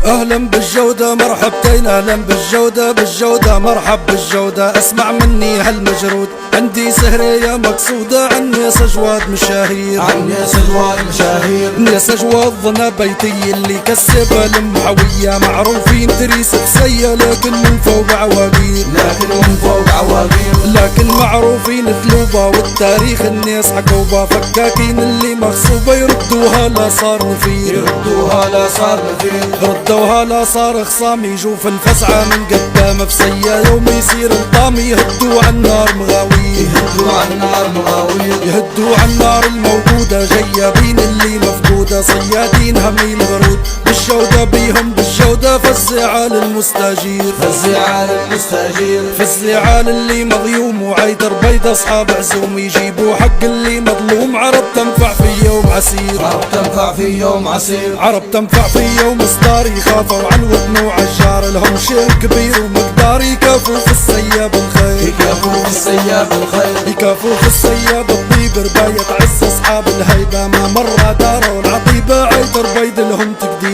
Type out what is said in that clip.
اهلا بالجودة مرحبتين، اهلا بالجودة مرحب بالجودة. اسمع مني هالمجرود، عندي سهرية مقصودة عن ناس اجواد مشاهير، ناس اجواد ظنا بيتي اللي كسبها المحوية، معروفين تريس بسية لكن من فوق عواقير، لكن معروفين ثلوبة والتاريخ الناس حكوبة، فكاكين اللي مغصوبة يردوها لا صار نفير، ردوها لا صار خصام، يجوا في الفزعة من قدام فسيا يوم يصير الطام، يهدوا عالنار مغاوير، يهدوا عالنار الموجودة، جيابين اللي مفقودة، صيادين همي الغرود بالجودة، بيهم بالجودة فزعة للمستاجير، فزعة اللي مغيوم وعيدر بيض اصحاب عزوم، يجيبوا حق اللي مظلوم، عرب تنفع في يوم عسير، عرب تنفع في يوم صدار، يخافوا عن وطن وعجار، لهم شيء كبير ومقدار، يكافوا في السياب الخير، يكافوا في السياب الطيب، رباية عز اصحاب الهيبة ما مرة داروا العطيبة، عيدر بيض لهم تقدير.